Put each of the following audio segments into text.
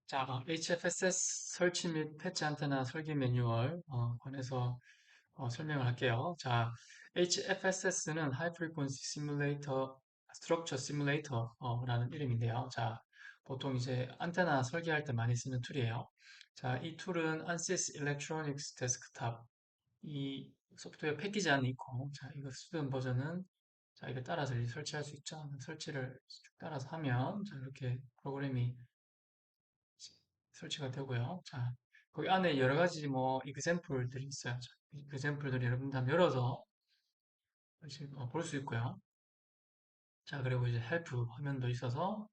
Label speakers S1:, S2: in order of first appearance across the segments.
S1: 자, HFSS 설치 및 패치 안테나 설계 매뉴얼 관해서 설명을 할게요. 자, HFSS는 High Frequency Simulator, Structure Simulator라는 이름인데요. 자, 보통 이제 안테나 설계할 때 많이 쓰는 툴이에요. 자, 이 툴은 ANSYS Electronics Desktop 이 소프트웨어 패키지 안에 있고, 자, 이거 쓰던 버전은 자, 이거 따라서 이제 설치할 수 있죠. 설치를 쭉 따라서 하면 자, 이렇게 프로그램이 설치가 되고요. 자, 거기 안에 여러 가지 뭐 example들이 있어요. 자, example들이 여러분 다 열어서 볼 수 있고요. 자, 그리고 이제 help 화면도 있어서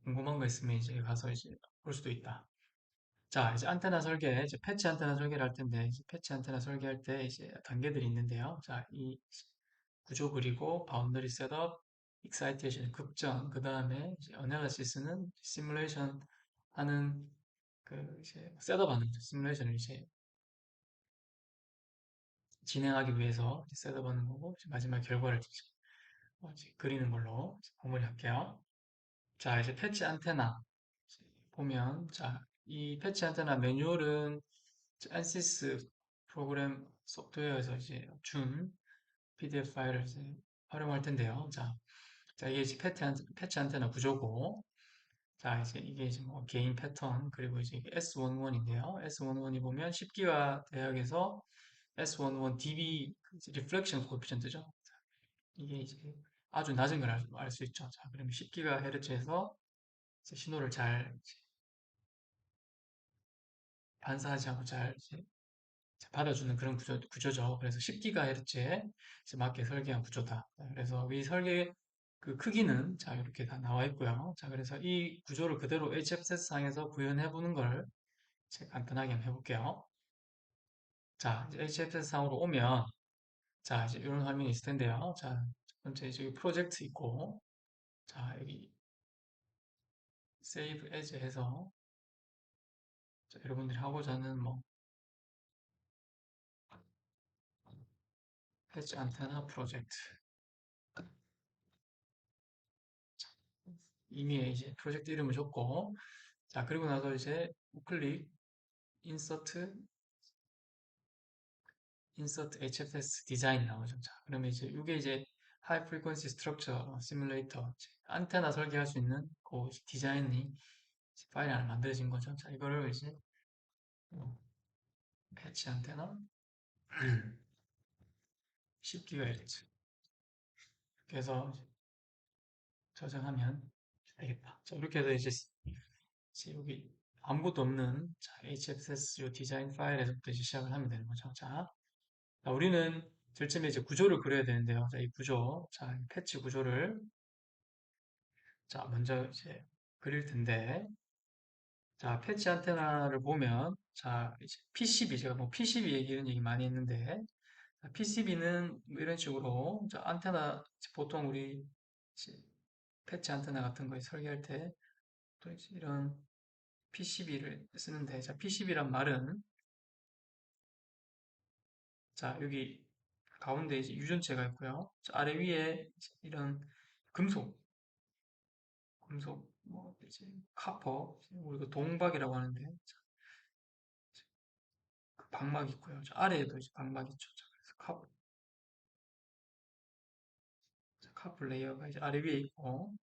S1: 궁금한 거 있으면 이제 가서 이제 볼 수도 있다. 자, 이제 안테나 설계, 이제 패치 안테나 설계를 할 텐데, 이제 패치 안테나 설계할 때 이제 단계들이 있는데요. 자, 이 구조 그리고 바운더리 셋업, 익사이테이션, 급전, 그 다음에 이제 어널리시스는 시뮬레이션 하는 그 이제 셋업하는 시뮬레이션을 이제 진행하기 위해서 셋업하는 거고 이제 마지막 결과를 이제 그리는 걸로 마무리할게요. 자, 이제 패치 안테나 보면 자, 이 패치 안테나 매뉴얼은 ANSYS 프로그램 소프트웨어에서 이제 준 PDF 파일을 이제 활용할 텐데요. 자, 이게 이제 패치 안테나 구조고 자, 이제 이게 이제 뭐 개인 패턴 그리고 이제 S11인데요. S11이 보면 10기가 대역에서 S11 dB 리플렉션 코에피션트죠. 이게 이제 아주 낮은 걸 알 수 있죠. 자, 그러면 10GHz에서 신호를 잘 반사하지 않고 잘 이제 받아주는 그런 구조죠. 그래서 10GHz에 맞게 설계한 구조다. 그래서 이 설계 그 크기는 자 이렇게 다 나와 있고요. 자, 그래서 이 구조를 그대로 HFSS 상에서 구현해 보는 걸 제가 간단하게 한번 해볼게요. 자, 이제 HFSS 상으로 오면 자, 이제 이런 화면이 있을 텐데요. 자, 첫 번째 이제 프로젝트 있고 자, 여기 Save As 해서 자, 여러분들이 하고자 하는 뭐 패치 안테나 프로젝트 이미 이제 프로젝트 이름을 줬고 자, 그리고 나서 이제 우클릭 인서트 HFS 디자인 나오죠. 자, 그러면 이제 이게 이제 하이 프리퀀시 스트럭처 시뮬레이터 안테나 설계할 수 있는 그 디자인이 파일이 하나 만들어진 거죠. 자, 이거를 이제 어, 패치 안테나 10GHz 이렇게 해서 저장하면 되겠다. 자, 이렇게 해서 이제 여기 아무것도 없는 자, HFS 요 디자인 파일에서부터 이제 시작을 하면 되는 거죠. 자, 우리는 제일 처음에 이제 구조를 그려야 되는데요. 자, 이 구조, 자, 이 패치 구조를 자, 먼저 이제 그릴 텐데, 자, 패치 안테나를 보면, 자, 이제 PCB, 제가 뭐 PCB 이런 얘기 많이 했는데, PCB는 이런 식으로, 자, 안테나, 보통 우리 이제 패치 안테나 같은 거 설계할 때, 또 이제 이런 PCB를 쓰는데, 자, PCB란 말은, 자, 여기 가운데 이제 유전체가 있고요. 자, 아래 위에 이제 이런 금속, 뭐, 이제 카퍼, 우리가 동박이라고 하는데, 자, 그 방막 있고요. 저 아래에도 이제 방막 있죠. 자, 그래서 카프 레이어가 이제 아래 위에 있고,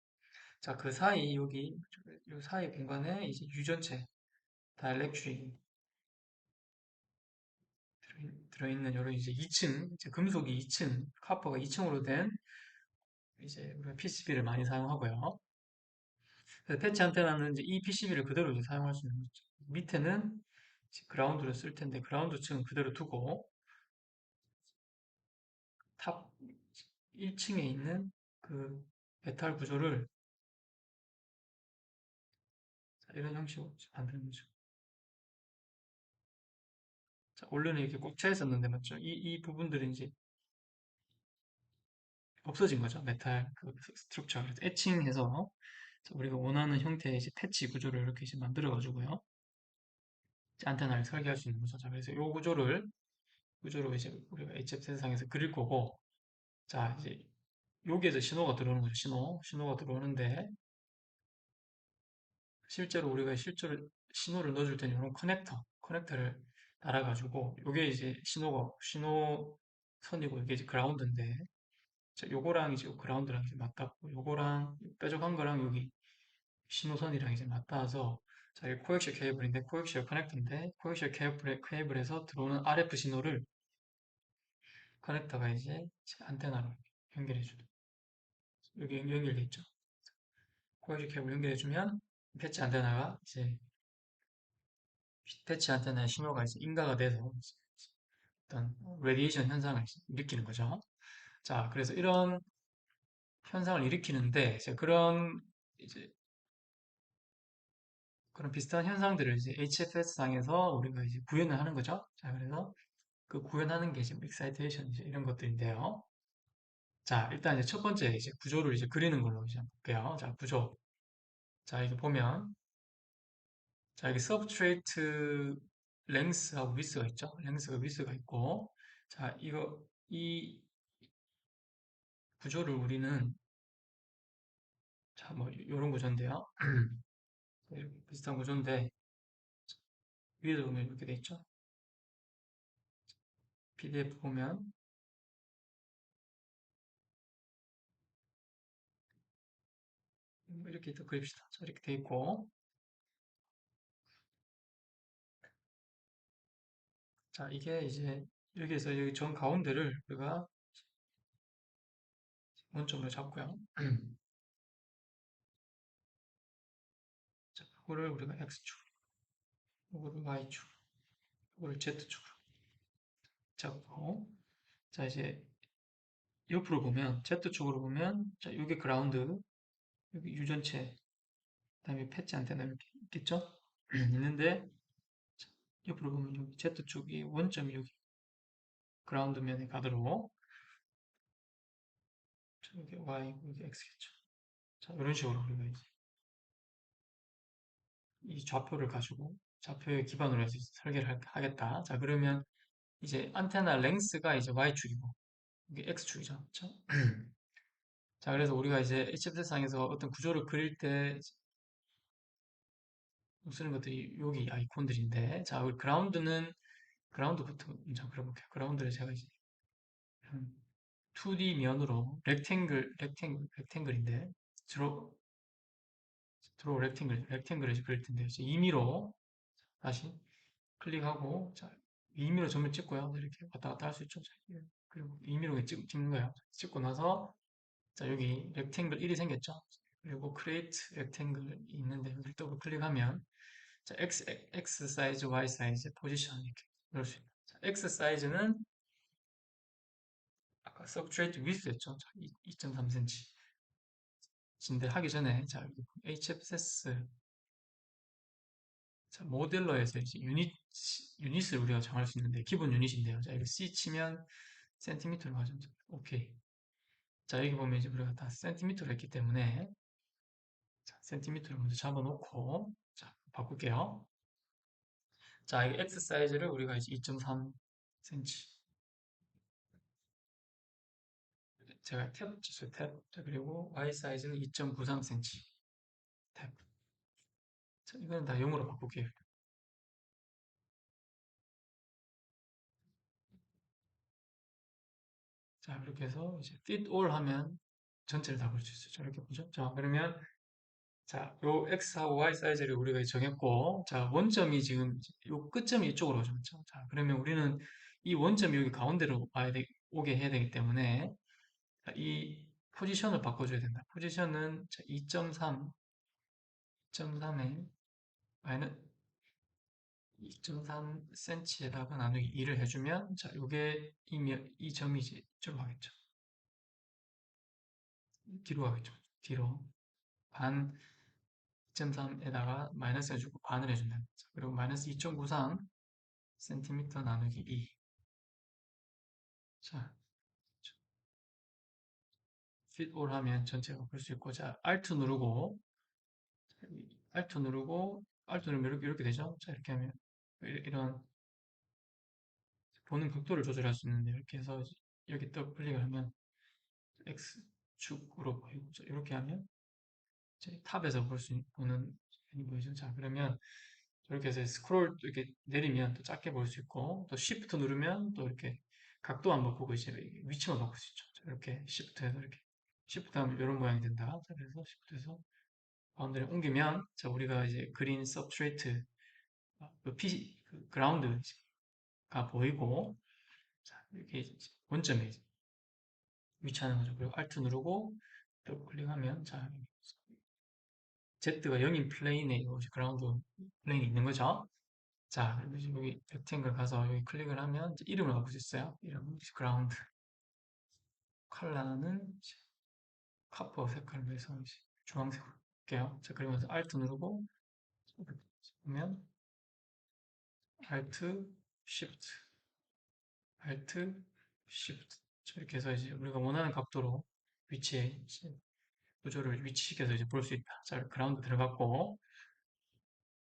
S1: 자, 그 사이 여기 요 사이 공간에 이제 유전체 다이렉트릭이 들어있는 요런 이제 2층, 이제 금속이 2층, 카퍼가 2층으로 된 이제 우리가 PCB를 많이 사용하고요. 그래서 패치 안테나는 이제 이 PCB를 그대로 이제 사용할 수 있는 거죠. 밑에는 이제 그라운드를 쓸 텐데 그라운드 층은 그대로 두고 탑 1층에 있는 그 메탈 구조를 이런 형식으로 만드는 거죠. 자, 원래는 이렇게 꽉 차 있었는데 맞죠? 이 부분들이 이제 없어진 거죠. 메탈 그 스트럭처. 그래서 애칭해서 우리가 원하는 형태의 이제 패치 구조를 이렇게 이제 만들어 가지고요. 안테나를 설계할 수 있는 거죠. 자, 그래서 이 구조로 이제 우리가 HF 세상에서 그릴 거고, 자, 이제 여기에서 신호가 들어오는 거죠. 신호가 들어오는데, 실제로 우리가 실제로 신호를 넣어줄 때는 이런 커넥터를 달아가지고, 요게 이제 신호선이고, 이게 이제 그라운드인데, 자, 요거랑 이제 그라운드랑 이제 맞닿고, 요거랑 뾰족한 거랑 여기 신호선이랑 이제 맞닿아서, 자, 이게 코엑시얼 케이블인데, 코엑시얼 커넥터인데, 코엑시얼 케이블에서 들어오는 RF 신호를 커넥터가 이제 안테나로 연결해주는, 여기 연결돼 있죠. 코엑시얼 케이블 연결해주면, 패치 안테나가 이제 패치 안테나의 신호가 이제 인가가 돼서 어떤 레디에이션 현상을 일으키는 거죠. 자, 그래서 이런 현상을 일으키는데 이제 그런 비슷한 현상들을 이제 HFS 상에서 우리가 이제 구현을 하는 거죠. 자, 그래서 그 구현하는 게 지금 excitation 이제 이런 것들인데요. 자, 일단 이제 첫 번째 이제 구조를 이제 그리는 걸로 이제 볼게요. 자, 구조. 자, 이거 보면 자, 여기 substrate length하고 width가 있죠. length가 width가 있고 자, 이 구조를 우리는 자, 뭐 이런 구조인데요. 이렇게 비슷한 구조인데 위에도 보면 이렇게 돼 있죠. PDF 보면 이렇게 또 그립시다. 자, 이렇게 돼 있고 자, 이게 이제 여기에서 여기 정 가운데를 우리가 원점으로 잡고요. 자, 이거를 우리가 X축, 이거를 Y축, 이거를 Z축으로 잡고 자, 이제 옆으로 보면 Z축으로 보면 자, 이게 그라운드, 여기 유전체, 그다음에 패치 안테나 이렇게 있겠죠? 있는데 옆으로 보면 여기 Z축이 원점이 여기 그라운드 면에 가도록 자, 여기 Y, 여기 X겠죠. 자, 이런 식으로 우리가 이제 이 좌표를 가지고 좌표에 기반으로 해서 설계를 하겠다. 자, 그러면 이제 안테나 랭스가 이제 Y축이고 이게 X축이죠. 그렇죠? 자, 그래서 우리가 이제 HFS상에서 어떤 구조를 그릴 때 쓰는 것들이 여기 아이콘들인데 자, 우리 그라운드부터 먼저 그려볼게요. 그라운드를 제가 이제 2D 면으로 렉탱글인데 드로 렉탱글을 이제 그릴 텐데 이제 임의로 다시 클릭하고 자, 임의로 점을 찍고요. 이렇게 왔다 갔다 할 수 있죠. 자, 예. 그리고 임의로 찍는 거예요. 찍고 나서 자, 여기 렉탱글 1이 생겼죠. 그리고 create 렉탱글이 있는데 여기를 더블 클릭하면 자, X 사이즈, Y 사이즈, 포지션 이렇게 넣을 수 있는. 자, X 사이즈는 아까 substrate width였죠. 자, 2.3cm. 인데 하기 전에 자, 여기 HFS 자, 모델러에서 이제 유닛을 우리가 정할 수 있는데 기본 유닛인데요. 자, 이거 C 치면 센티미터로 가죠. 오케이. 자, 여기 보면 이제 우리가 다 센티미터로 했기 때문에 자, 센티미터를 먼저 잡아놓고 자, 바꿀게요. 자, 이 X 사이즈를 우리가 이제 2.3cm 제가 탭 쳤어요. 탭. 자, 그리고 Y 사이즈는 2.93cm 탭. 자, 이거는 다 0으로 바꿀게요. 자, 이렇게 해서 이제 fit all 하면 전체를 다 볼 수 있어요. 자, 이렇게 보죠. 자, 그러면 자, 요 X하고 Y 사이즈를 우리가 정했고, 자, 원점이 지금 요 끝점이 이쪽으로 오죠. 그렇죠? 자, 그러면 우리는 이 원점이 여기 가운데로 오게 해야 되기 때문에 자, 이 포지션을 바꿔줘야 된다. 포지션은 2.3, 2.3에 마이너스 2.3cm에다가 나누기 2를 해주면 자, 요게 이 점이 이제 이쪽으로 가겠죠. 뒤로 가겠죠. 뒤로 반 2.3에다가 마이너스 해주고 반을 해준다. 그리고 마이너스 2.93 cm 나누기 2. 자, fit all 하면 전체가 볼 수 있고, 자, Alt 누르면 이렇게 되죠? 자, 이렇게 하면, 이런, 보는 각도를 조절할 수 있는데, 이렇게 해서, 이렇게 더블 클릭을 하면, X축으로 보이고, 자, 이렇게 하면, 이제 탑에서 보는 편이 보이죠. 자, 그러면 이렇게 해서 스크롤 이렇게 내리면 또 작게 볼 수 있고, 또 Shift 누르면 또 이렇게 각도 한번 보고 이제 위치만 바꿀 수 있죠. 자, 이렇게 Shift해서 이렇게 Shift 하면 이런 모양이 된다. 자, 그래서 Shift해서 바운드를 옮기면, 자, 우리가 이제 그린 서브스트레이트, 그 그라운드가 보이고, 자, 이렇게 이제 원점에 이제 위치하는 거죠. 그리고 Alt 누르고 더블 클릭하면, 자, Z가 0인 플레인에 이제 그라운드 플레인이 있는 거죠. 자, 그리고 이제 여기 렉탱글 가서 여기 클릭을 하면 이제 이름을 바꿀 수 있어요. 이름, 그라운드. 컬러는 이제 카퍼 색깔로 해서 이제 주황색으로 할게요. 자, 그리고 나서 Alt 누르고 이렇게 보면 Alt, Shift, Alt, Shift. 이렇게 해서 이제 우리가 원하는 각도로 위치에 이제 구조를 위치시켜서 이제 볼 수 있다. 자, 그라운드 들어갔고,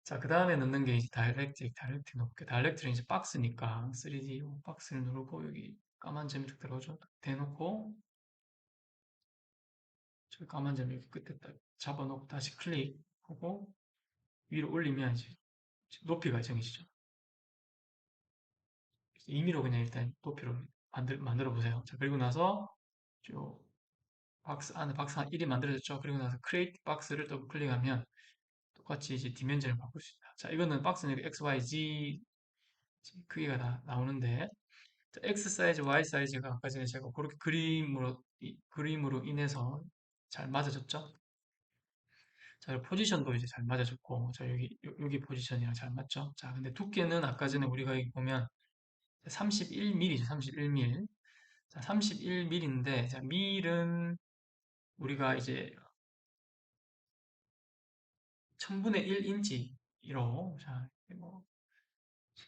S1: 자, 그 다음에 넣는 게 이제 다이렉트 넣을게. 다이렉트는 이제 박스니까 3D 박스를 누르고 여기 까만 점이 딱 들어오죠. 대놓고 저 까만 점 여기 끝에 딱 잡아놓고 다시 클릭하고 위로 올리면 이제 높이가 정해지죠. 임의로 그냥 일단 높이로 만들어 보세요. 자, 그리고 나서 요 박스 안에 박스 한 1이 만들어졌죠. 그리고 나서 create 박스를 더블 클릭하면 똑같이 이제 디멘전을 바꿀 수 있다. 자, 이거는 박스는 X, Y, Z 크기가 다 나오는데 자, X 사이즈, Y 사이즈가 아까 전에 제가 그렇게 그림으로 인해서 잘 맞아졌죠. 자, 포지션도 이제 잘 맞아졌고, 자, 여기 포지션이랑 잘 맞죠. 자, 근데 두께는 아까 전에 우리가 여기 보면 31mm죠, 31mm. 자, 31mm인데, 자, 밀은 우리가 이제 1000분의 1인치로, 자, 뭐,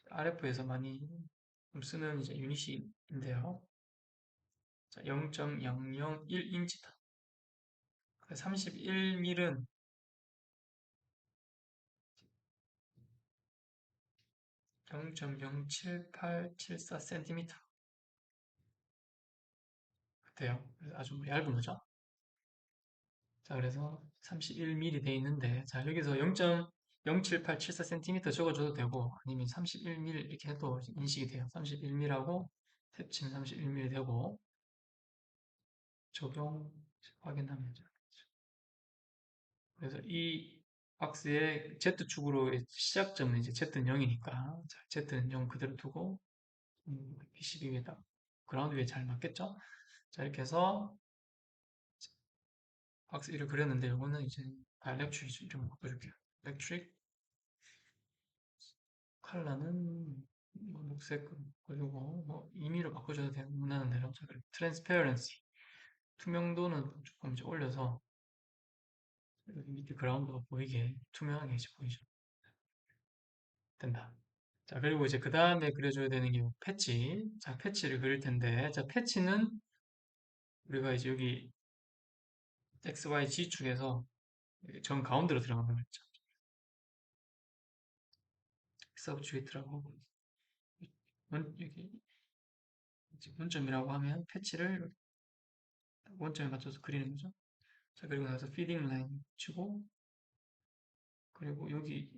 S1: RF에서 많이 쓰는 이제 유닛인데요. 자, 0.001인치다. 31mm는 0.07874cm 같아요. 그래서 아주 뭐 얇은 거죠. 자, 그래서 31mm 돼 있는데, 자, 여기서 0.07874cm 적어줘도 되고, 아니면 31mm 이렇게 해도 인식이 돼요. 31mm라고 탭 치면 31mm 되고, 적용 확인하면 죠 그래서 이 박스의 Z축으로 시작점은 이제 Z는 0이니까, 자, Z는 0 그대로 두고, PCB 위에다, 그라운드 위에 잘 맞겠죠? 자, 이렇게 해서 박스 1을 그렸는데, 이거는 이제 다이렉트릭 좀 바꿔줄게요. 일렉트릭 컬러는 뭐 녹색 그리고 뭐 임의로 바꿔줘도 되고 원하는 대로. 자, 그리고 트랜스페어런시 투명도는 조금 이제 올려서 여기 밑에 그라운드가 보이게 투명하게 이제 보이죠. 된다. 자, 그리고 이제 그 다음에 그려줘야 되는 게 패치. 자, 패치를 그릴 텐데, 자, 패치는 우리가 이제 여기 X, Y, Z 축에서 정 가운데로 들어가는 거 있죠. 서브주이트라고 여기 원점이라고 하면 패치를 원점에 맞춰서 그리는 거죠. 자, 그리고 나서 피딩 라인 치고, 그리고 여기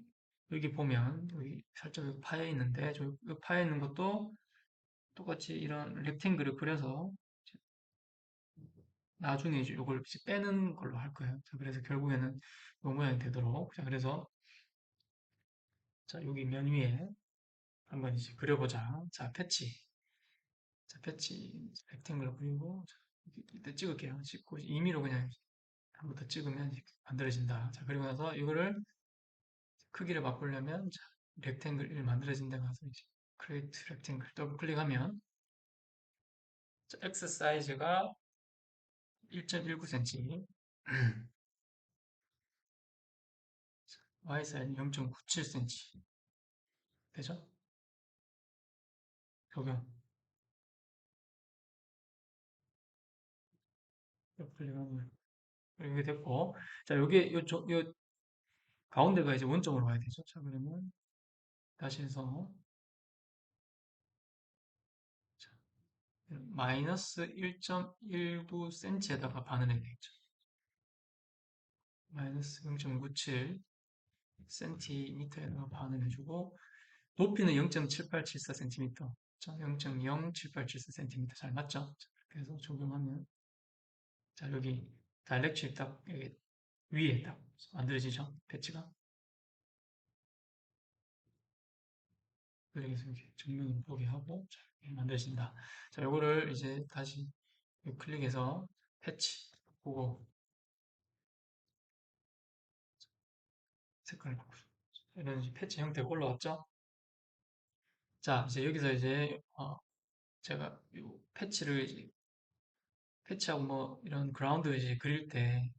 S1: 보면, 여기 살짝 여기 파여 있는데, 여기 파여 있는 것도 똑같이 이런 렉탱글을 그려서 나중에 이제 이걸 빼는 걸로 할 거예요. 자, 그래서 결국에는 이 모양이 되도록. 자, 그래서, 자, 여기 면 위에 한번 이제 그려보자. 자, 패치. 자, 패치, 렉탱글 그리고, 자, 이때 찍을게요. 찍고, 임의로 그냥 한번 더 찍으면 이렇게 만들어진다. 자, 그리고 나서 이거를 크기를 바꾸려면 자, 렉탱글 1 만들어진 데 가서 이제 create rectangle 더블 클릭하면 자, X 사이즈가 1.19cm, Y 사이즈 0.97cm 되죠? 적용 더블 클릭하면 이렇게 됐고 자, 요게 요 가운데가 이제 원점으로 가야 되죠? 자, 그러면 다시 해서 자, 마이너스 1.19cm에다가 반을 해야 되겠죠? 마이너스 0.97 센티미터에다가 반을 해주고 높이는 0.7874 센티미터. 자, 0.07874 센티미터 잘 맞죠? 자, 그래서 적용하면 자, 여기 다이렉트릭 딱 여기 위에 딱 만들어지죠? 패치가. 클릭해서 이렇게 정면으로 보게 하고 자, 이렇게 만들어진다. 자, 요거를 이제 다시 클릭해서 패치 보고 색깔을 바꾸죠. 이런 이제 패치 형태가 올라왔죠? 자, 이제 여기서 이제 제가 요 패치를 이제 패치하고 뭐 이런 그라운드 이제 그릴 때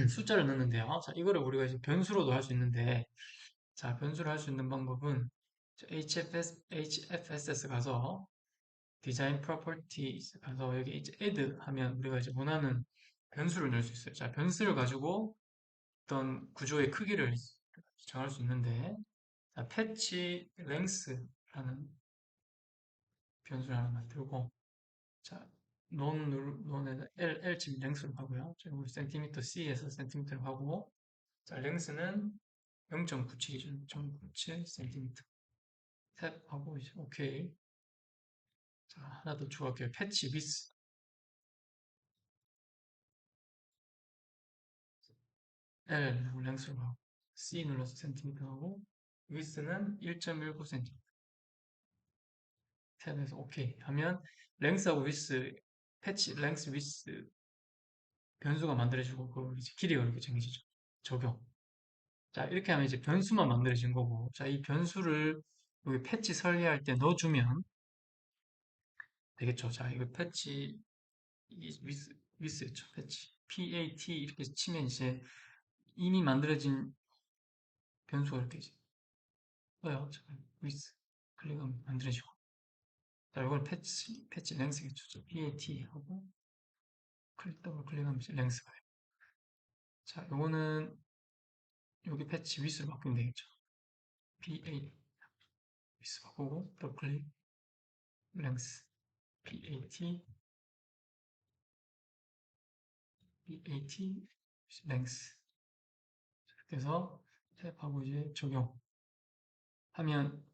S1: 숫자를 넣는데요. 자, 이거를 우리가 이제 변수로도 할 수 있는데 자, 변수를 할 수 있는 방법은 HFSS 가서 디자인 프로퍼티스 가서 여기 이제 add 하면 우리가 이제 원하는 변수를 넣을 수 있어요. 자, 변수를 가지고 어떤 구조의 크기를 정할 수 있는데 자, 패치 랭스라는 변수를 하나 만들고 자, 논에 L 지금 랭스로 하고요. 자, 우리 센티미터 C에서 센티미터로 하고 자, 랭스는 0.97 기준 0.97 센티미터 탭하고 이제 오케이. 자, 하나 더 추가할게요. 패치 위스 L 랭스로 하고 C 눌러서 센티미터 하고 위스는 1.19cm 탭에서 오케이 하면 랭스하고 위스 패치 랭스 위스 변수가 만들어지고 그 이제 길이가 이렇게 정해지죠. 적용. 자, 이렇게 하면 이제 변수만 만들어진 거고, 자, 이 변수를 여기 패치 설계할 때 넣어주면 되겠죠. 자, 이거 패치, 위스였죠. 패치. PAT 이렇게 치면 이제 이미 만들어진 변수가 이렇게 이제 떠요. 자, 위스. 클릭하면 만들어지고. 자, 이걸 패치 랭스겠죠. 자, PAT 하고, 더블 클릭하면 이제 랭스가 돼요. 자, 요거는 여기 패치 위스로 바꾸면 되겠죠. PA, 위스 바꾸고, 더블 클릭, 랭스. PAT, PAT, 랭스. 그래서 탭하고 이제 적용하면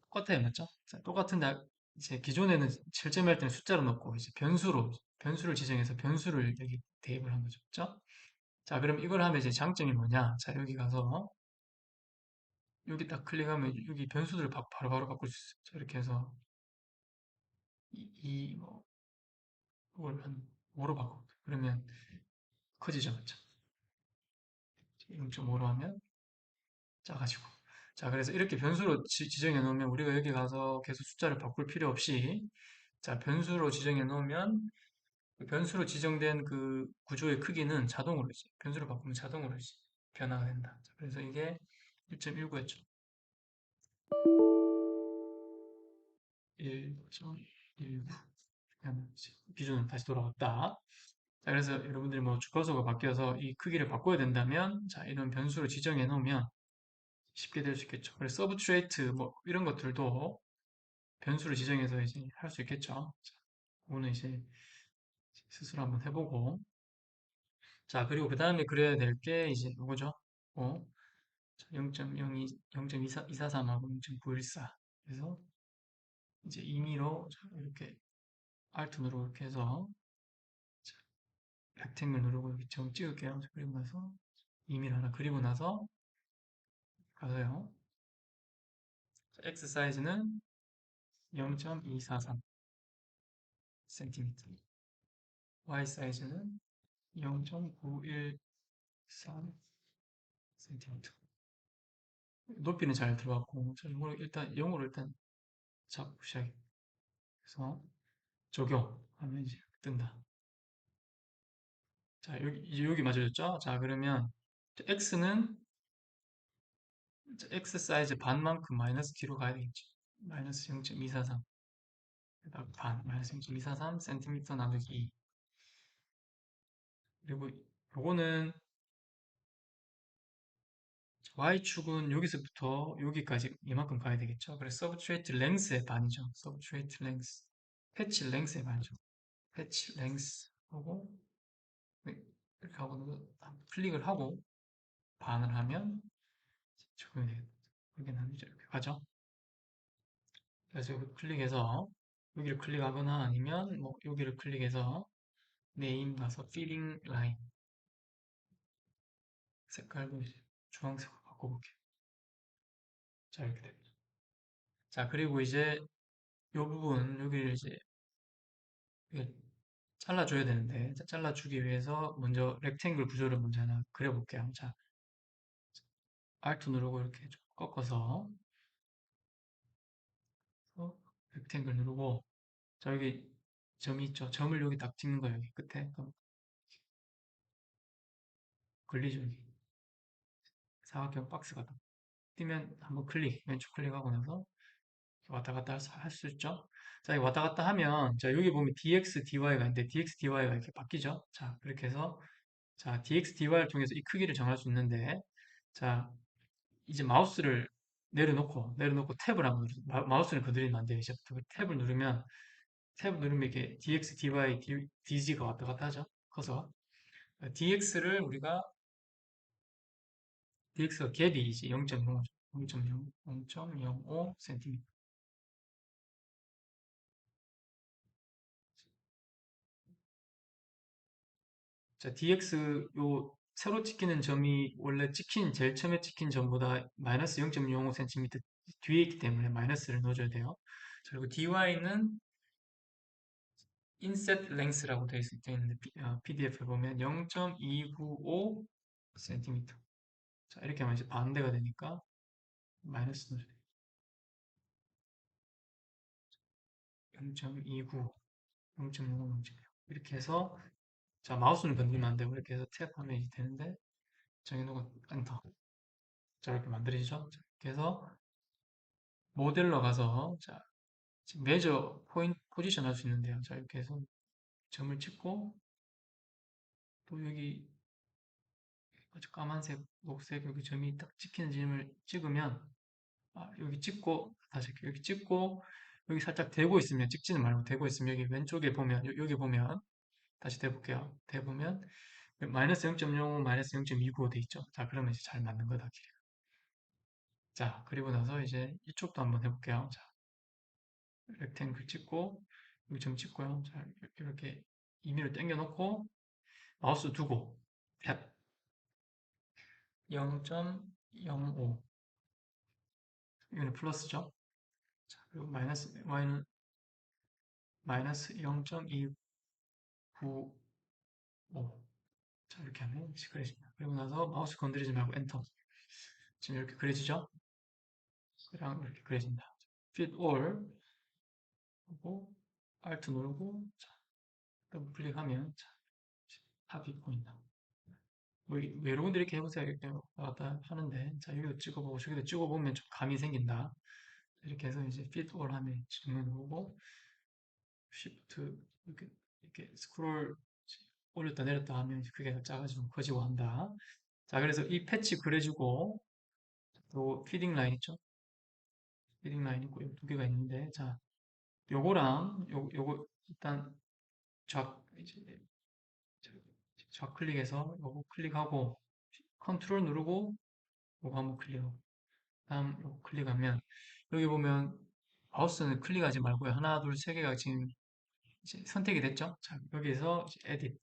S1: 똑같아요, 맞죠? 자, 똑같은데 이제 기존에는 실제할 때는 숫자로 넣고 이제 변수를 지정해서 변수를 여기 대입을 한 거죠, 그죠? 자, 그럼 이걸 하면 이제 장점이 뭐냐? 자, 여기 가서 여기 딱 클릭하면 여기 변수들을 바로바로 바꿀 수 있어요. 자, 이렇게 해서 뭐, 이걸 한 5로 바꿔. 그러면 커지죠, 맞죠? 0.5로 하면 작아지고. 자, 그래서 이렇게 변수로 지정해 놓으면 우리가 여기 가서 계속 숫자를 바꿀 필요 없이 자, 변수로 지정해 놓으면 그 변수로 지정된 그 구조의 크기는 자동으로 이제 변수를 바꾸면 자동으로 이제 변화가 된다. 자, 그래서 이게 1.19였죠. 1.19 기준으로 다시 돌아왔다. 자, 그래서 여러분들이 뭐 주파수가 바뀌어서 이 크기를 바꿔야 된다면 자, 이런 변수를 지정해 놓으면 쉽게 될 수 있겠죠. 그래서 서브트레이트 뭐 이런 것들도 변수를 지정해서 이제 할 수 있겠죠. 자, 오늘 이제 스스로 한번 해보고 자, 그리고 그 다음에 그려야 될 게 이제 이거죠. 0.02, 0.243하고 0.914. 그래서 이제 임의로 이렇게 Alt 누르고 이렇게 해서 렉탱글 누르고 이렇게 점 찍을게요. 그리고 나서 임의로 하나 그리고 나서 가서요. X 사이즈는 0.243cm, Y 사이즈는 0.913cm. 높이는 잘 들어갔고, 자, 이걸 일단 영어로 일단 잡고 시작해서 적용하면 이제 뜬다. 자, 여기 맞아졌죠? 자, 그러면 x는 x 사이즈 반만큼 마이너스 뒤로 가야 되겠죠. 마이너스 0.243. 마이너스 0.243 센티미터 나누기 2. 그리고 요거는 y축은 여기서부터 여기까지 이만큼 가야 되겠죠. 그래서 서브트레이트 랭스의 반이죠. 서브트레이트 랭스. 패치 랭스의 반이죠. 패치 랭스 하고 네, 이렇게 하고 클릭을 하고 반을 하면 적용이 되겠다. 여기는 이제 이렇게 가죠. 그래서 여기 클릭해서 여기를 클릭하거나 아니면 뭐 여기를 클릭해서 네임 가서 피딩 라인 색깔도 이제 주황색으로 바꿔볼게요. 자, 이렇게 됩니다. 자, 그리고 이제 이 부분 여기를 이제 이걸 잘라줘야 되는데 자, 잘라주기 위해서 먼저 렉탱글 구조를 먼저 하나 그려볼게요. 자, Alt 누르고 이렇게 좀 꺾어서 렉탱글 누르고 자, 여기 점이 있죠. 점을 여기 딱 찍는 거예요. 여기 끝에. 그럼 걸리죠, 여기. 사각형 박스가 딱 뜨면 한번 왼쪽 클릭하고 나서 왔다 갔다 할 수 있죠. 자, 이 왔다 갔다 하면, 자, 여기 보면 dx, dy가 있는데, dx, dy가 이렇게 바뀌죠. 자, 그렇게 해서, 자, dx, dy를 통해서 이 크기를 정할 수 있는데, 자, 이제 마우스를 내려놓고 탭을 한번 마우스를 건드리면 안 돼요. 이제부터 탭을 누르면, 이렇게 dx, dy, dg가 왔다 갔다 하죠. 커서. dx를 우리가, dx가 갭이 이제 0.05, 0.05cm. 자, dx 요 새로 찍히는 점이 원래 제일 처음에 찍힌 점보다 마이너스 0.05cm 뒤에 있기 때문에 마이너스를 넣어줘야 돼요. 자, 그리고 dy는 inset length라고 되어 있는데 PDF에 보면 0.295cm. 자, 이렇게 하면 이제 반대가 되니까 마이너스 넣어줘야 돼요. 0.29, 0.05, 0.6 이렇게 해서 자, 마우스는 건드리면 안 되고 이렇게 해서 탭하면 이제 되는데 정해놓고 엔터. 자, 이렇게 만들어지죠? 자, 이렇게 해서 모델로 가서 자, 지금 메저 포지션 할 수 있는데요. 자, 이렇게 해서 점을 찍고 또 여기 아주 까만색, 녹색 여기 점이 딱 찍히는 점을 찍으면 여기 찍고 다시 여기 찍고 여기 살짝 대고 있으면 찍지는 말고 대고 있으면 여기 왼쪽에 보면 여기 보면 다시 대볼게요. 대보면 마이너스 0.05, 마이너스 0.295 돼 있죠. 자, 그러면 이제 잘 맞는 거다. 길이가. 자, 그리고 나서 이제 이쪽도 한번 해볼게요. 자, 렉탱글 찍고 여기 점 찍고요. 자, 이렇게 임의로 당겨 놓고 마우스 두고 탭 0.05 이거는 플러스죠. 자, 그리고 마이너스 y는 마이너스 0.295 자, 이렇게 하면 이렇게 그려집니다. 그리고 나서 마우스 건드리지 말고 엔터. 지금 이렇게 그려지죠? 그냥 이렇게 그려진다. Fit all 하고 Alt 누르고 자, 더블 클릭하면 자, 합이 보인다. 뭐 여러분들이 이렇게 해보세요. 이렇게 왔다 갔다 하는데 자, 여기도 찍어보고 저기도 찍어보면 좀 감이 생긴다. 이렇게 해서 이제 fit all 하면 정면 오고 shift 이렇게 스크롤 올렸다 내렸다 하면 그게 작아지고 커지고 한다. 자, 그래서 이 패치 그려주고 또 피딩 라인 있죠? 피딩 라인 있고 두 개가 있는데 자, 요거랑 요거 일단 이제 좌클릭해서 요거 클릭하고 컨트롤 누르고 요거 한번 클릭하고 다음 요거 클릭하면 여기 보면 마우스는 클릭하지 말고요. 하나, 둘, 세 개가 지금 이제 선택이 됐죠? 자, 여기에서 이제 에딧,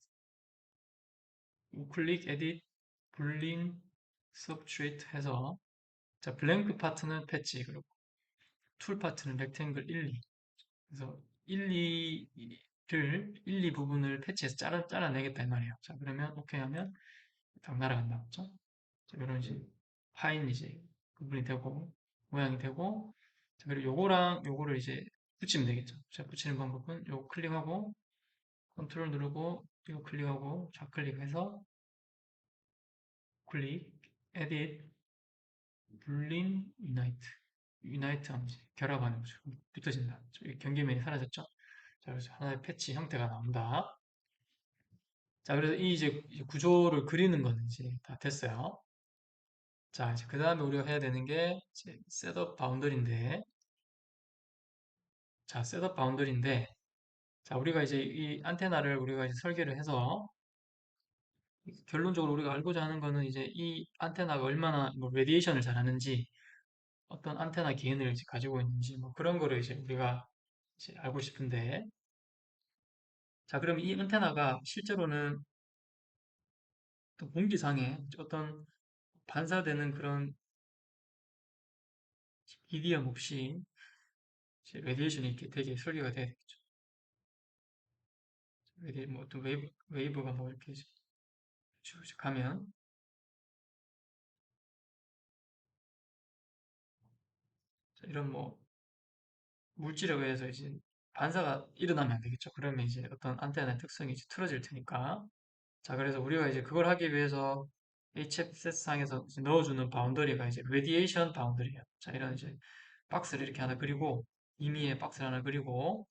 S1: 우클릭, 에딧, 불린, 서브트레이트 해서 자, 블랭크 파트는 패치, 그리고 툴 파트는 렉탱글 1, 2. 그래서 1, 2 부분을 패치해서 잘라내겠다 이 말이에요. 자, 그러면 오케이 하면 딱 날아간다. 맞죠? 자, 이런 이제 파인 이제 부분이 되고 모양이 되고 자, 그리고 요거랑 요거를 이제 붙이면 되겠죠. 자, 붙이는 방법은 요거 클릭하고 컨트롤 누르고 이거 클릭하고 좌클릭해서 클릭, 에딧, 불린, 유나이트 하면 이제 결합하는 거죠. 붙어진다. 저기 경계면이 사라졌죠. 자, 그래서 하나의 패치 형태가 나온다. 자, 그래서 이 이제 구조를 그리는 거는 이제 다 됐어요. 자, 이제 그 다음에 우리가 해야 되는 게 이제 셋업 바운더리인데, 자, 셋업 바운더리인데, 자, 우리가 이제 이 안테나를 우리가 이제 설계를 해서 결론적으로 우리가 알고자 하는 거는 이제 이 안테나가 얼마나 뭐 레디에이션을 잘하는지 어떤 안테나 기능을 이제 가지고 있는지 뭐 그런 거를 이제 우리가 이제 알고 싶은데 자 그럼 이 안테나가 실제로는 어떤 공기상에 어떤 반사되는 그런 이디엄 없이 이제 레디에이션이 이렇게 되게 설계가 돼야 되겠죠. 뭐 어떤 웨이브가 뭐 이렇게 쭉 가면 이런 뭐 물질에 의해서 이제 반사가 일어나면 안 되겠죠. 그러면 이제 어떤 안테나의 특성이 이제 틀어질 테니까. 자, 그래서 우리가 이제 그걸 하기 위해서 HFS상에서 넣어주는 바운더리가 이제 레디에이션 바운더리예요. 자, 이런 이제 박스를 이렇게 하나 그리고 임의의 박스를 하나 그리고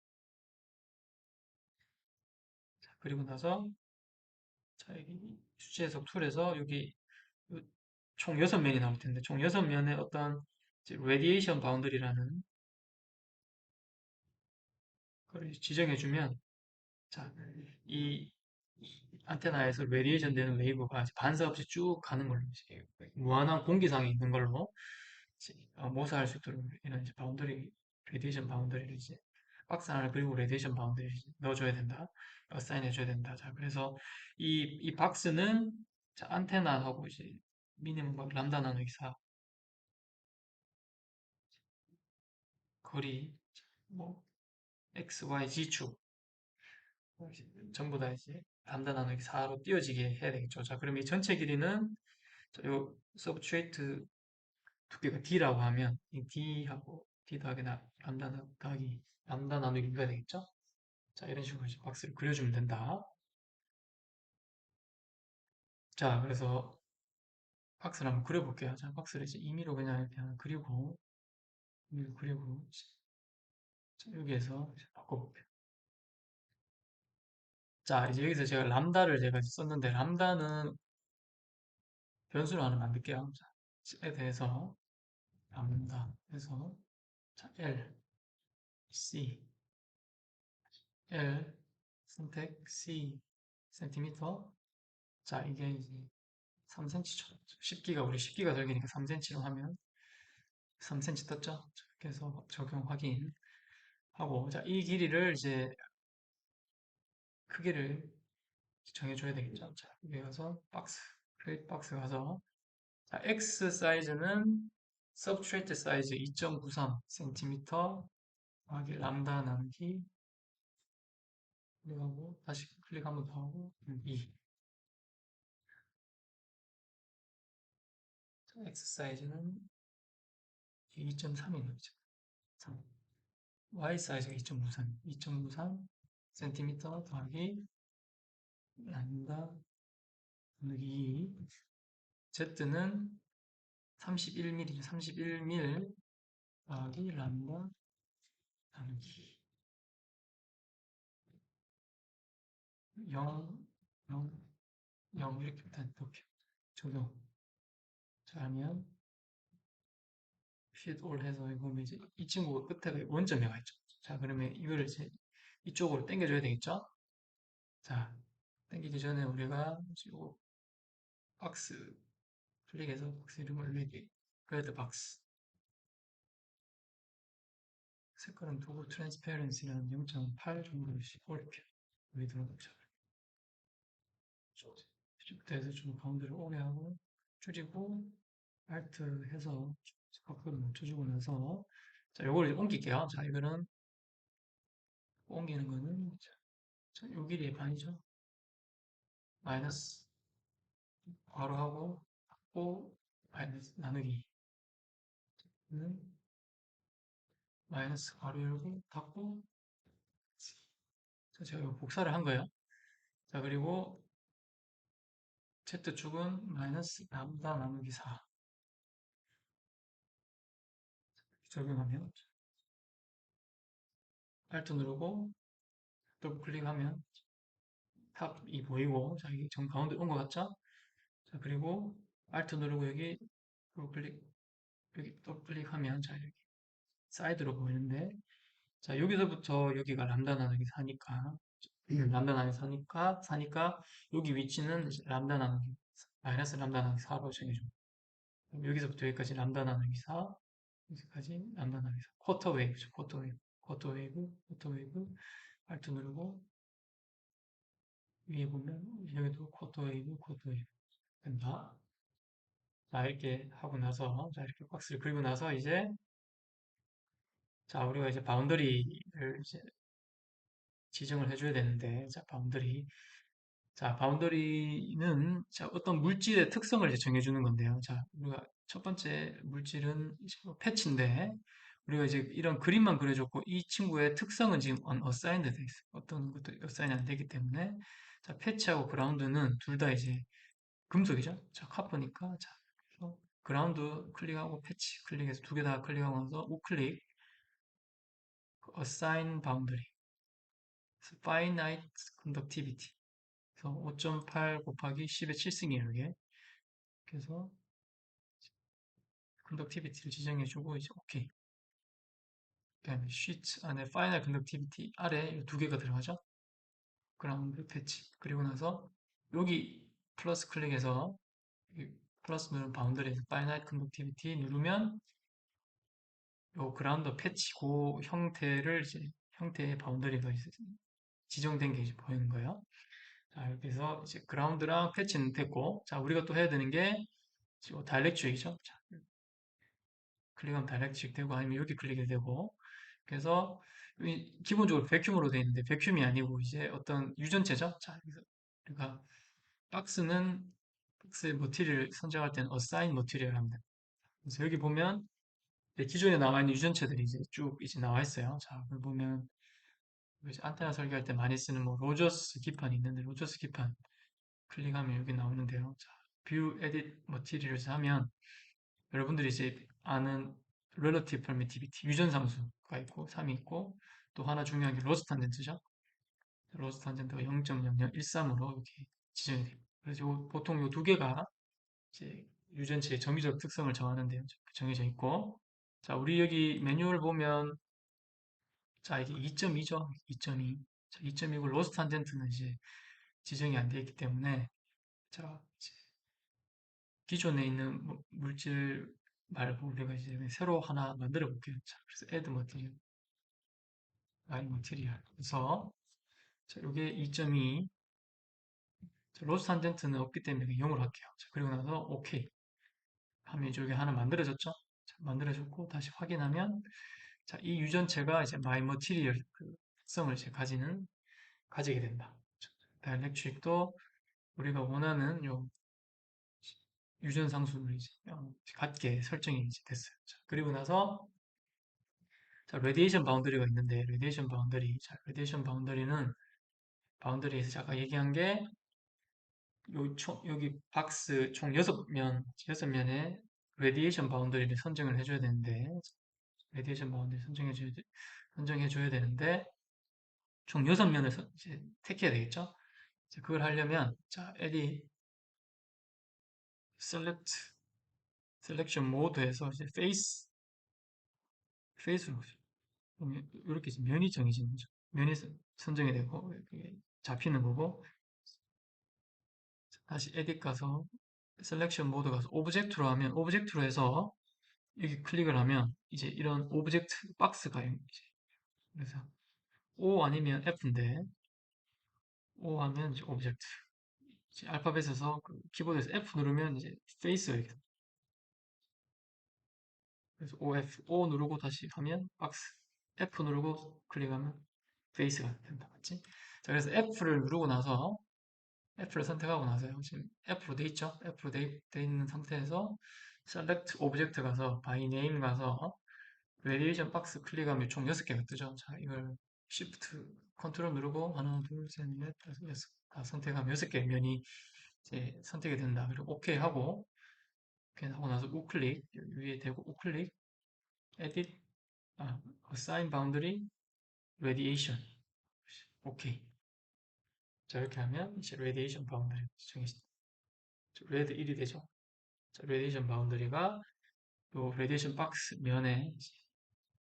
S1: 자, 그리고 나서 자, 여기 수지해석 툴에서 여기 총 6면이 나올 텐데 총 6면의 어떤 이제 레디에이션 바운더리라는 걸 지정해주면 자, 이 안테나에서 레디에이션 되는 웨이브가 이제 반사 없이 쭉 가는 걸로 이제 무한한 공기상에 있는 걸로 이제 모사할 수 있도록 이런 이제 바운더리 레디에이션 바운더리를 이제 박스 하나 그리고 레디에이션 바운더리를 이제 넣어줘야 된다. 어사인 해줘야 된다. 자, 그래서 이 박스는 자, 안테나하고 이제 미니멈 막 람다 나누기 4 거리 뭐 x, y, z축 전부 다 이제 람다 나누기 4로 띄워지게 해야 되겠죠. 자, 그럼 이 전체 길이는 자, 요 서브트레이트 두께가 D라고 하면 이 D하고 D 더하기 람다 나누기 B가 되겠죠? 자, 이런 식으로 이제 박스를 그려주면 된다. 자, 그래서 박스를 한번 그려볼게요. 자, 박스를 이제 임의로 그냥 이렇게 하나 그리고 임의로 그리고 자, 여기에서 이제 바꿔볼게요. 자, 이제 여기서 제가 람다를 제가 썼는데 람다는 변수로 하나 만들게요. 자, 에 대해서 람다 해서 자, L, C, L 선택 C 센티미터 자, 이게 이제 3cm처럼 10기가 우리 10기가 설계니까 3cm로 하면 3cm 떴죠? 자, 이렇게 해서 적용 확인하고 자, 이 길이를 이제 크기를 정해줘야 되겠죠? 자, 여기 가서 박스 크레이트 박스 가서 자, X 사이즈는 서브트레이트 사이즈 2.93cm 더하기 람다 나누기 클릭하고 다시 클릭 한번 더 하고 2 자, X 사이즈는 2.3이 나오죠. 3. Y 사이즈가 2.93, 2.93cm 더하기 람다 나누기 2. Z는 31mm, 31mm 더하기 람다 나누기 0, 0, 0 이렇게 일단 이렇게 적용. 자, 하면 fit all 해서 이거 이제 이 친구 끝에 원점에 가 있죠. 자, 그러면 이거를 이제 이쪽으로 당겨줘야 되겠죠? 자, 당기기 전에 우리가 요 박스 클릭해서 박스 이름을 레디 레드 박스 색깔은 두고 트랜스페런시는 0.8 정도로 올려 위드로 넣자. 이쪽부터 해서 좀 가운데를 오게 하고 줄이고 알트 해서 각도를 맞춰주고 나서 자, 요걸 이제 옮길게요. 자, 이거는 옮기는 거는 자, 요 길이의 반이죠. 마이너스 괄호 하고 마이너스 나누기는 마이너스 괄호 열고 닫고 자, 제가 이거 복사를 한 거예요. 자, 그리고 Z축은 마이너스 람다 나누기 4 적용하면 Alt 누르고 더블 클릭하면 탑이 보이고 자, 여기 정 가운데 온 것 같죠? 자, 그리고 Alt 누르고 여기 더블 클릭 여기 더블 클릭하면 자, 여기 사이드로 보이는데 자, 여기서부터 여기가 람다 나누기 4니까 람다 나누기 사니까 여기 위치는 이제 람다 나누기 마이너스 람다 나누기 4로 정해줘. 그럼 여기서부터 여기까지 람다 나누기 4, 여기까지 람다 나누기 4. 쿼터 웨이브죠. 쿼터 웨이브. 쿼터 웨이브, 쿼터 웨이브. 알트 누르고 위에 보면 여기도 쿼터 웨이브, 쿼터 웨이브 된다. 자, 이렇게 하고 나서 자, 이렇게 박스를 그리고 나서 이제 자, 우리가 이제 바운더리를 이제 지정을 해줘야 되는데 자, 바운더리는 자, 어떤 물질의 특성을 이제 정해주는 건데요. 자, 우리가 첫 번째 물질은 이제 뭐 패치인데 우리가 이제 이런 그림만 그려줬고 이 친구의 특성은 지금 unassigned 돼 있어요. 어떤 것도 assign 안 되기 때문에 자, 패치하고 그라운드는 둘 다 이제 금속이죠. 자, 카보니까 자, 그래서 그라운드 클릭하고 패치 클릭해서 두 개 다 클릭하고 나서 우클릭 assign boundary finite conductivity 그래서 5.8 곱하기 10의 7승이에요, 이게. 그래서 컨덕티비티를 지정해주고 이제 오케이. 그다음에 sheet 안에 파이널 컨덕티비티 아래 두 개가 들어가죠. 그라운드 패치. 그리고 나서 여기 플러스 클릭해서 플러스 누르면 바운더리에서 파이널 컨덕티비티 누르면 요 그라운드 패치 그 형태를 이제 형태의 바운더리가 이제 지정된 게 이제 보이는 거예요. 자, 이렇게 해서 이제 그라운드랑 패치는 됐고, 자, 우리가 또 해야 되는 게 다이렉트릭이죠. 자, 클릭하면 다이렉트릭 되고 아니면 여기 클릭이 되고 그래서 기본적으로 백큐으로 되어 있는데 백큐이 아니고 이제 어떤 유전체죠. 자, 여기서 우리가 박스는 박스의 머티리얼 선정할 때는 assign material 합니다. 그래서 여기 보면 기존에 나와 있는 유전체들이 이제 쭉 이제 나와 있어요. 자, 그걸 보면 이제 안테나 설계할 때 많이 쓰는 뭐 로저스 기판이 있는데 로저스 기판 클릭하면 여기 나오는데요. 자, view edit materials 하면 여러분들이 이제 아는 relative permittivity 유전상수가 있고 3이 있고 또 하나 중요한 게 로스 탄젠트죠. 로스 탄젠트가 0.0013으로 이렇게 지정이 됩니다. 그래서 보통 이 두 개가 이제 유전체의 정기적 특성을 정하는데 정해져 있고 자 우리 여기 매뉴얼 보면 자 이게 2.2죠. 2.2. 자, 2.2고 로스 탄젠트는 이제 지정이 안 되어 있기 때문에 자 이제 기존에 있는 물질 말고 우리가 이제 새로 하나 만들어 볼게요. 자, 그래서 add material, line material. 그래서 자, 이게 2.2. 로스 탄젠트는 없기 때문에 0으로 할게요. 자, 그리고 나서 OK 하면 이쪽에 하나 만들어졌죠? 자, 만들어졌고 다시 확인하면 자, 이 유전체가 이제 my material 그 특성을 이제 가지게 된다. 다이렉트릭도 우리가 원하는 요 유전 상수를 이제 갖게 설정이 이제 됐어요. 자, 그리고 나서 자, 레디에이션 바운더리가 있는데 레디에이션 바운더리 자, 레디에이션 바운더리는 바운더리에서 아까 얘기한 게 여기 박스 총 6면에 레디에이션 바운더리를 선정을 해줘야 되는데 레디에이션 바운더리 선정해줘야 되는데 총 6면을 이제 택해야 되겠죠? 이제 그걸 하려면 자, edit select selection mode에서 이제 face로 이렇게 면이 정해지는 거죠. 면이 선정이 되고 이렇게 잡히는 거고 다시 edit 가서 셀렉션 모드 가서 오브젝트로 하면 오브젝트로 해서 여기 클릭을 하면 이제 이런 오브젝트 박스가 이제 그래서 O 아니면 F인데 O 하면 이제 오브젝트 이제 알파벳에서 그 키보드에서 F 누르면 이제 페이스가 이렇게 그래서 O 누르고 다시 하면 박스 F 누르고 클릭하면 페이스가 된다 맞지? 자 그래서 F를 선택하고 나서요. 지금 F로 돼 있죠? F로 돼 있는 상태에서 Select Object 가서 By Name 가서 Variation Box 클릭하면 총 6개가 뜨죠. 자, 이걸 Shift, Ctrl 누르고 하나, 둘, 셋, 넷, 다섯, 여섯 다 선택하면 6개의 면이 이제 선택이 된다. 그리고 OK 하고 이렇게 하고 나서 우클릭 위에 대고 우클릭 Edit, Assign Boundary, Radiation OK. 자, 이렇게 하면 이제 Radiation Boundary 정해진다. 레드 1이 되죠. 자, 레디에이션 바운더리가 요 레디에이션 박스 면에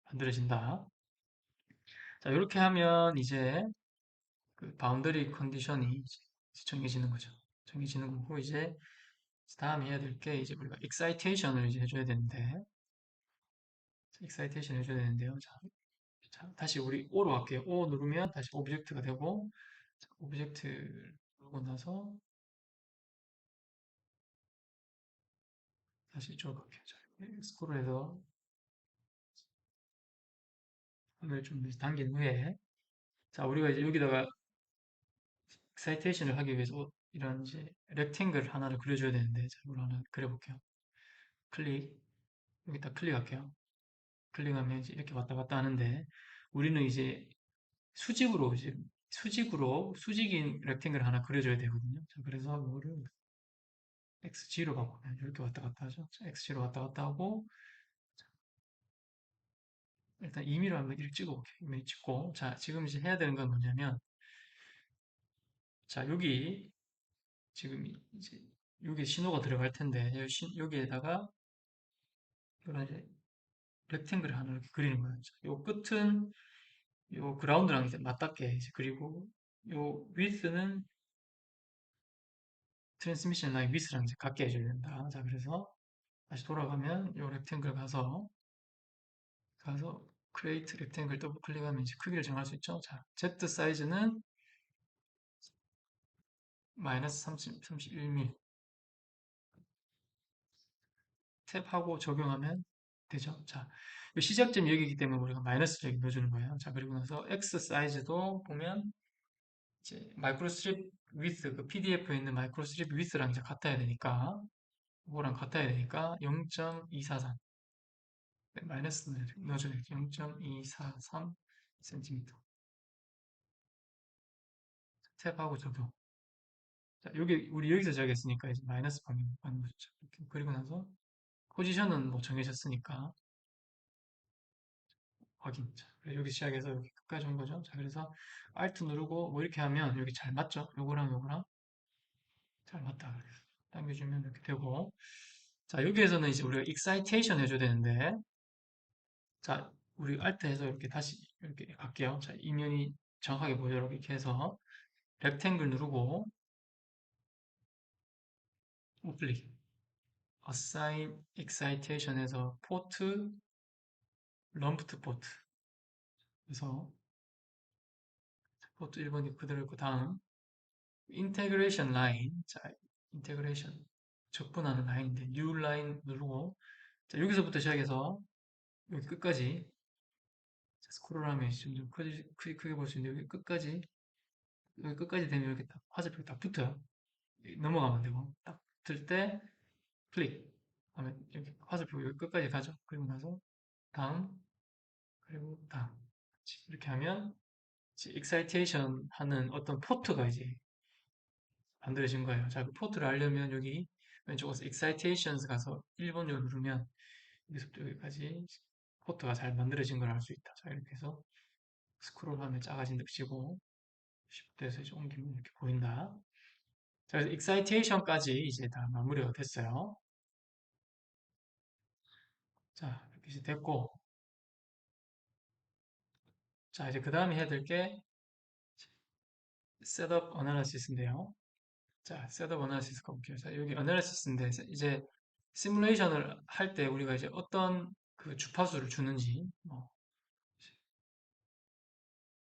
S1: 만들어진다. 자, 이렇게 하면 이제 그 바운더리 컨디션이 이제 정해지는 거죠. 정해지는 거고 이제 다음에 해야 될 게 이제 우리가 익사이테이션을 이제 해줘야 되는데 익사이테이션 해줘야 되는데요. 자, 다시 우리 O로 갈게요. O 누르면 다시 오브젝트가 되고 자, 오브젝트를 누르고 나서 다시 이쪽으로 갈게요. 자, 스크롤해서 화면을 좀 당긴 후에 자 우리가 이제 여기다가 익사이테이션을 하기 위해서 이런 이제 렉탱글 하나를 그려줘야 되는데 자 이걸 하나 그려볼게요. 클릭 여기다 클릭할게요. 클릭하면 이제 이렇게 왔다 갔다 하는데 우리는 이제 수직으로 이제 수직인 렉탱글 하나 그려줘야 되거든요. 자, 그래서 이거를 XG로 바꾸면 이렇게 왔다 갔다 하죠. 자, XG로 왔다 갔다 하고 일단 임의로 한번 이렇게 찍어볼게요. 임의 찍고 자 지금 이제 해야 되는 건 뭐냐면 자 여기 지금 이제 여기 신호가 들어갈 텐데 여기에다가 이런 이제 렉탱글을 하나 이렇게 그리는 거예요. 자, 요 끝은 요 그라운드랑 이제 맞닿게 이제 그리고 요 위스는 트랜스미션 라인 위스랑 이제 같게 해줘야 된다. 자, 그래서 다시 돌아가면 요 렉탱글 가서 create 렉탱글 더블 클릭하면 이제 크기를 정할 수 있죠. 자, Z 사이즈는 마이너스 31mm 탭하고 적용하면 되죠. 자, 이 시작점이 여기이기 때문에 우리가 마이너스를 여기 넣어주는 거예요. 자, 그리고 나서 X 사이즈도 보면 이제 마이크로스트립 위스, 그 PDF에 있는 마이크로스트립 위스랑 이제 같아야 되니까, 그거랑 같아야 되니까 0.243, 마이너스 넣어줘야 되죠. 0.243cm. 탭하고 적용. 자, 여기, 우리 여기서 정했으니까 이제 마이너스 방향 가는 거죠. 이렇게. 그리고 나서 포지션은 뭐 정해졌으니까 확인. 자, 그래서 여기 시작해서 여기 끝까지 온 거죠. 자, 그래서 Alt 누르고 뭐 이렇게 하면 여기 잘 맞죠? 요거랑 잘 맞다. 그래서 당겨주면 이렇게 되고. 자, 여기에서는 이제 우리가 excitation 해줘야 되는데, 자, 우리 Alt 해서 이렇게 다시 이렇게 갈게요. 자, 이면이 정확하게 보이도록 이렇게 해서 렉탱글 누르고 우클릭. assign excitation에서 포트, 럼프트 포트. 그래서 포트 1번이 그대로 있고 다음 인테그레이션 라인. 자, 인테그레이션 적분하는 라인인데 new 라인 누르고 자, 여기서부터 시작해서 여기 끝까지 자, 스크롤하면 좀 크게 볼 수 있는데 여기 끝까지 되면 이렇게 딱 화살표가 딱 붙어요. 넘어가면 안 되고 딱 붙을 때 클릭 하면 이렇게 화살표 여기 끝까지 가죠. 그리고 나서 다음 그리고 다음 이렇게 하면 이제 익사이테이션 하는 어떤 포트가 이제 만들어진 거예요. 자, 그 포트를 알려면 여기 왼쪽에서 excitations 가서 1번으로 누르면 여기서부터 여기까지 포트가 잘 만들어진 걸 알 수 있다. 자, 이렇게 해서 스크롤하면 작아진 듯이고 Shift에서 이제 옮기면 이렇게 보인다. 자, 그래서 excitation까지 이제 다 마무리가 됐어요. 자, 이렇게 이제 됐고 자, 이제 그 다음에 해야 될 게 셋업 어나리시스인데요. 자, 셋업 어나리시스 가볼게요. 자, 여기 어나리시스인데 이제 시뮬레이션을 할 때 우리가 이제 어떤 그 주파수를 주는지 뭐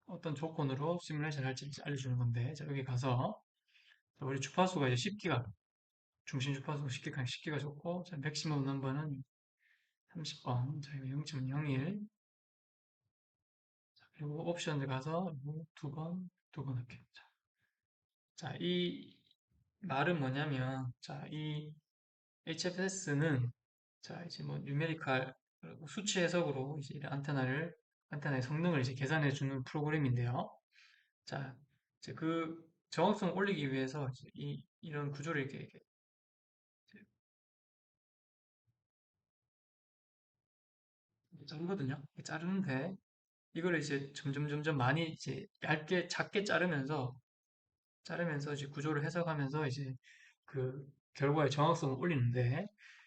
S1: 어떤 조건으로 시뮬레이션을 할지 이제 알려주는 건데 자, 여기 가서 자, 우리 주파수가 이제 10기가 중심 주파수 10기가 좋고 자, 맥시멈 넘버는 30번 자, 이거 0.01 그리고 옵션에 가서 두 번 할게요. 자, 이 말은 뭐냐면 자, 이 HFS는 자, 이제 뭐 뉴메리컬 수치 해석으로 이제 안테나의 성능을 이제 계산해 주는 프로그램인데요. 자, 이제 그 정확성 올리기 위해서 이제 이런 구조를 이렇게 자르거든요. 이렇게 자르는데 이걸 이제 점점 많이 이제 얇게 작게 자르면서 이제 구조를 해석하면서 이제 그 결과의 정확성을 올리는데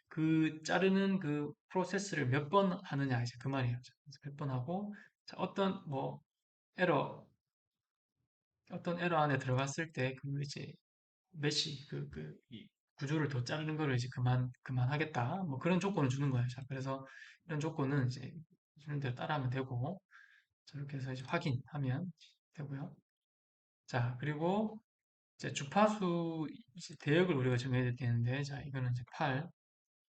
S1: 그 자르는 그 프로세스를 몇 번 하느냐 이제 그 말이에요. 몇 번 하고 자, 어떤 뭐 에러 어떤 에러 안에 들어갔을 때, 그 이제 메시, 이 구조를 더 자르는 거를 이제 그만하겠다. 뭐 그런 조건을 주는 거예요. 자, 그래서 이런 조건은 이제 주는 대로 따라하면 되고, 저렇게 해서 이제 확인하면 되고요. 자, 그리고 이제 주파수 이제 대역을 우리가 정해야 되는데, 자, 이거는 이제 8,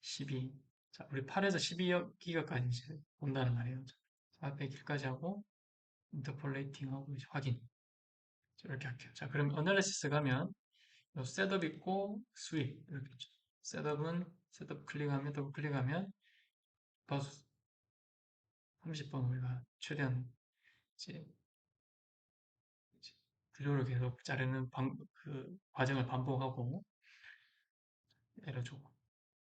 S1: 12. 자, 우리 8에서 12기가까지 이제 본다는 말이에요. 401까지 하고, 인터폴레이팅 하고 이제 확인. 자, 이렇게 할게요. 자, 그럼 어널리시스 가면, 요 셋업 있고, 스윕. 이렇게 있죠. 셋업 클릭하면, 더블 클릭하면, 주파수 30번 우리가 최대한 이제 구조를 계속 자르는 그 과정을 반복하고, 에러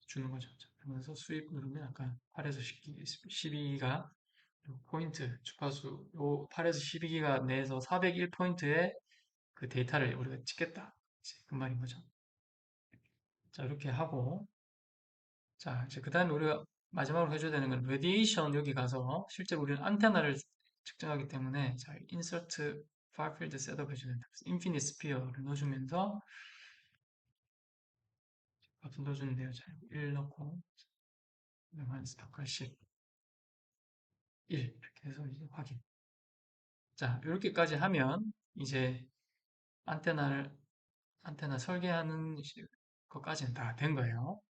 S1: 주는 거죠. 자, 그러면서 수입 누르면 아까 8에서 12기가 포인트 주파수 요 8에서 12기가 내에서 401포인트의 그 데이터를 우리가 찍겠다. 이제 그 말인 거죠. 자, 이렇게 하고 자, 이제 그다음에 우리가 마지막으로 해줘야 되는 건 레디에이션 여기 가서 실제 우리는 안테나를 측정하기 때문에 자, insert far field setup 해줘야 된다. 그래서 infinite sphere를 넣어주면서 값을 넣어주는데요. 자, 1 넣고 마이너스 180 1 이렇게 해서 이제 확인. 자, 이렇게까지 하면 이제 안테나를 안테나 설계하는 것까지는 다 된 거예요.